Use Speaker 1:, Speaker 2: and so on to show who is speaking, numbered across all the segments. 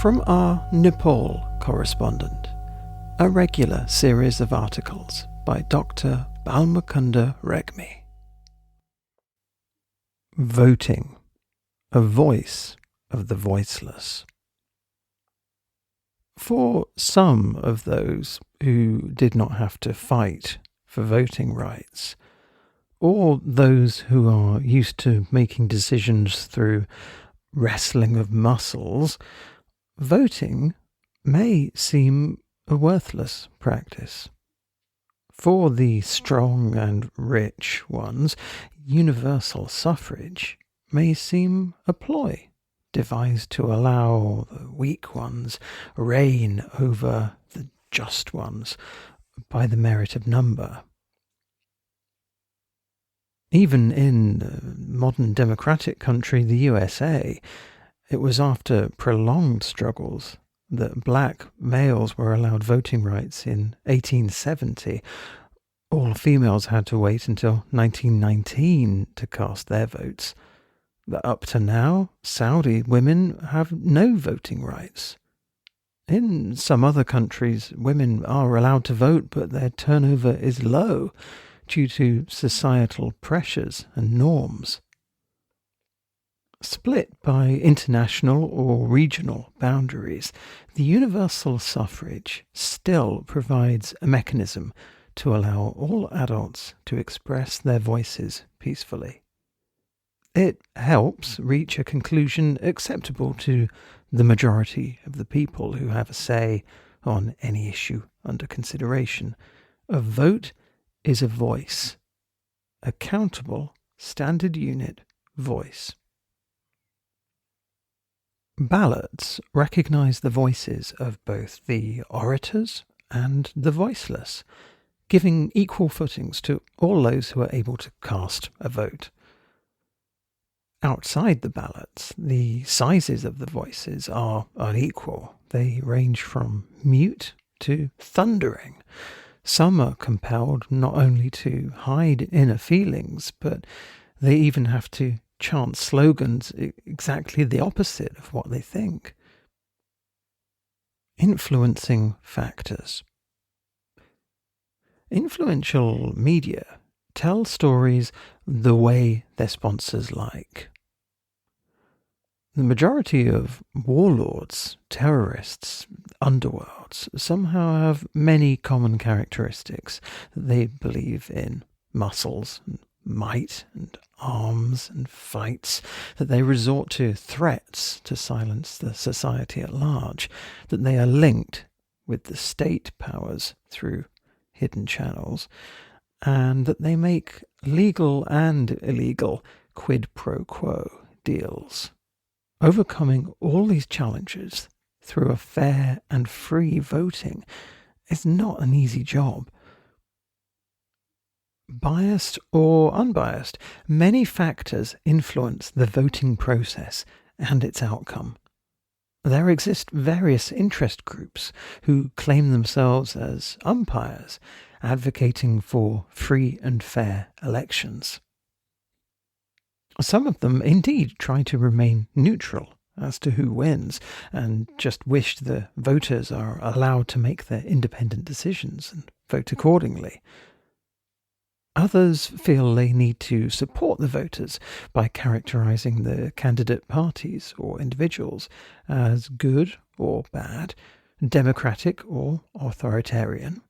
Speaker 1: From our Nepal correspondent, a regular series of articles by Dr. Balmukunda Regmi. Voting, a voice of the voiceless. For some of those who did not have to fight for voting rights, or those who are used to making decisions through wrestling of muscles, voting may seem a worthless practice. For the strong and rich ones, universal suffrage may seem a ploy devised to allow the weak ones reign over the just ones by the merit of number. Even in the modern democratic country, the USA, it was after prolonged struggles that black males were allowed voting rights in 1870. All females had to wait until 1919 to cast their votes. But up to now, Saudi women have no voting rights. In some other countries, women are allowed to vote, but their turnover is low due to societal pressures and norms. Split by international or regional boundaries, the universal suffrage still provides a mechanism to allow all adults to express their voices peacefully. It helps reach a conclusion acceptable to the majority of the people who have a say on any issue under consideration. A vote is a voice, a countable, standard unit voice. Ballots recognize the voices of both the orators and the voiceless, giving equal footings to all those who are able to cast a vote. Outside the ballots, the sizes of the voices are unequal. They range from mute to thundering. Some are compelled not only to hide inner feelings, but they even have to chant slogans exactly the opposite of what they think. Influencing factors. Influential media tell stories the way their sponsors like. The majority of warlords, terrorists, underworlds somehow have many common characteristics that they believe in: muscles and might and arms and fights, that they resort to threats to silence the society at large, that they are linked with the state powers through hidden channels, and that they make legal and illegal quid pro quo deals. Overcoming all these challenges through a fair and free voting is not an easy job. Biased or unbiased, many factors influence the voting process and its outcome. There exist various interest groups who claim themselves as umpires, advocating for free and fair elections. Some of them indeed try to remain neutral as to who wins, and just wish the voters are allowed to make their independent decisions and vote accordingly. Others feel they need to support the voters by characterizing the candidate parties or individuals as good or bad, democratic or authoritarian,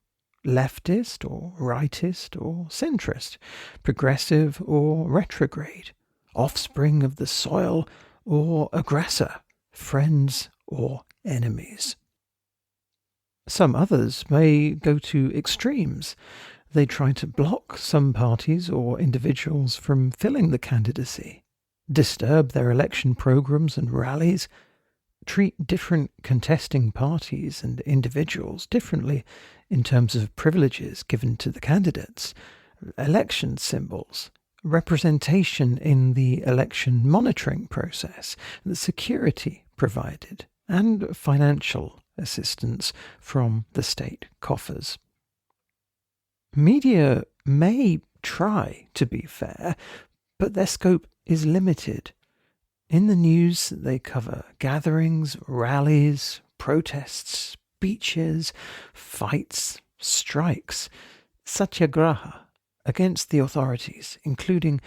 Speaker 1: leftist or rightist or centrist, progressive or retrograde, offspring of the soil or aggressor, friends or enemies. Some others may go to extremes. They try to block some parties or individuals from filling the candidacy, disturb their election programs and rallies, treat different contesting parties and individuals differently in terms of privileges given to the candidates, election symbols, representation in the election monitoring process, the security provided, and financial assistance from the state coffers. Media may try to be fair, but their scope is limited. In the news, they cover gatherings, rallies, protests, speeches, fights, strikes, satyagraha against the authorities, including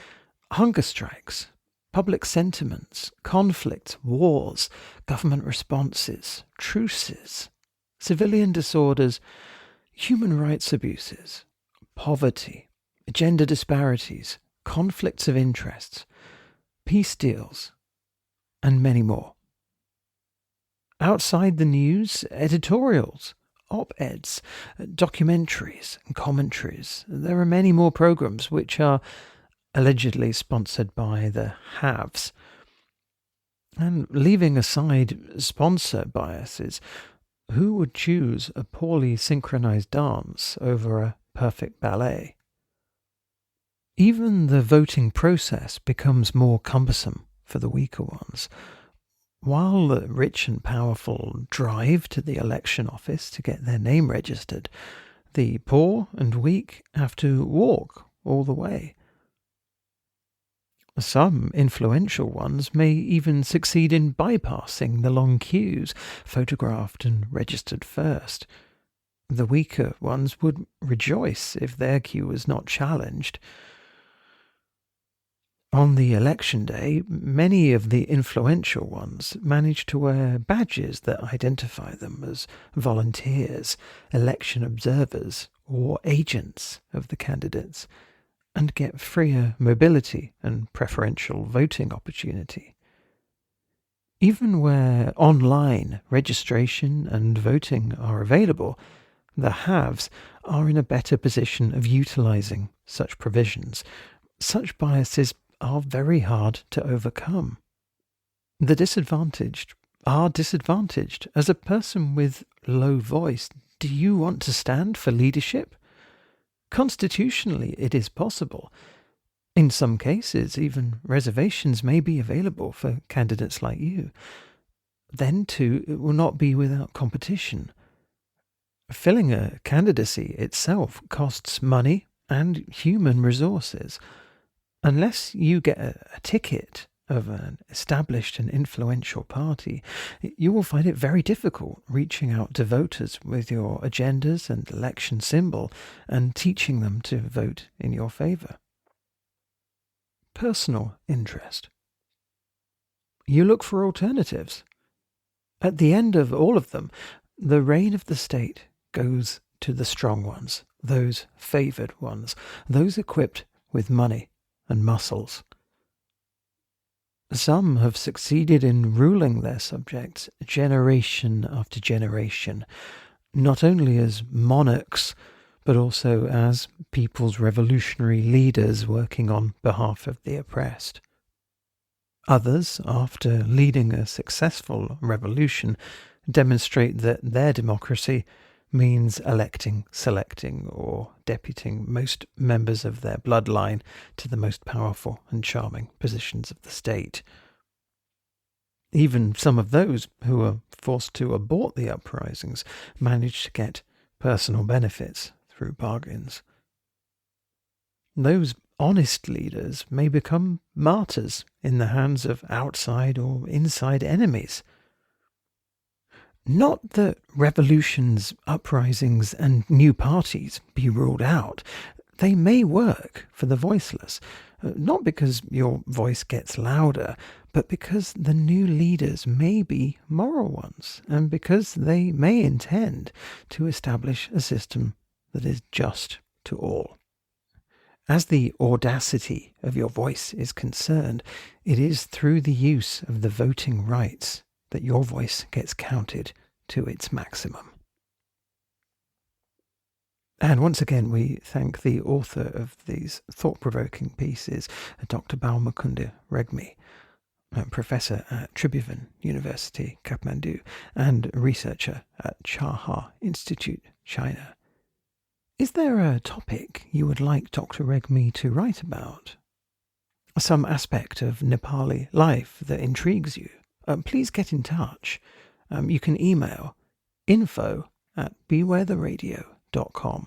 Speaker 1: hunger strikes, public sentiments, conflicts, wars, government responses, truces, civilian disorders, human rights abuses, poverty, gender disparities, conflicts of interests, peace deals, and many more. Outside the news, editorials, op-eds, documentaries, and commentaries. There are many more programs which are allegedly sponsored by the haves. And leaving aside sponsor biases, who would choose a poorly synchronized dance over a perfect ballet? Even the voting process becomes more cumbersome for the weaker ones. While the rich and powerful drive to the election office to get their name registered, the poor and weak have to walk all the way. Some influential ones may even succeed in bypassing the long queues, photographed and registered first. The weaker ones would rejoice if their queue was not challenged. On the election day, many of the influential ones manage to wear badges that identify them as volunteers, election observers, or agents of the candidates, and get freer mobility and preferential voting opportunity. Even where online registration and voting are available, the haves are in a better position of utilising such provisions. Such biases are very hard to overcome. The disadvantaged are disadvantaged. As a person with low voice, do you want to stand for leadership? Constitutionally, it is possible. In some cases, even reservations may be available for candidates like you. Then, too, it will not be without competition. Filling a candidacy itself costs money and human resources. Unless you get a ticket of an established and influential party, you will find it very difficult reaching out to voters with your agendas and election symbol and teaching them to vote in your favour. Personal interest. You look for alternatives. At the end of all of them, the reign of the state goes to the strong ones, those favoured ones, those equipped with money and muscles. Some have succeeded in ruling their subjects generation after generation, not only as monarchs, but also as people's revolutionary leaders working on behalf of the oppressed. Others, after leading a successful revolution, demonstrate that their democracy means electing, selecting, or deputing most members of their bloodline to the most powerful and charming positions of the state. Even some of those who were forced to abort the uprisings managed to get personal benefits through bargains. Those honest leaders may become martyrs in the hands of outside or inside enemies. Not that revolutions, uprisings, and new parties be ruled out. They may work for the voiceless, not because your voice gets louder, but because the new leaders may be moral ones, and because they may intend to establish a system that is just to all. As the audacity of your voice is concerned, it is through the use of the voting rights that your voice gets counted to its maximum. And once again, we thank the author of these thought-provoking pieces, Dr. Balmukunda Regmi, professor at Tribhuvan University, Kathmandu, and researcher at Chaha Institute, China. Is there a topic you would like Dr. Regmi to write about? Some aspect of Nepali life that intrigues you? Please get in touch. You can email info@bewaretheradio.com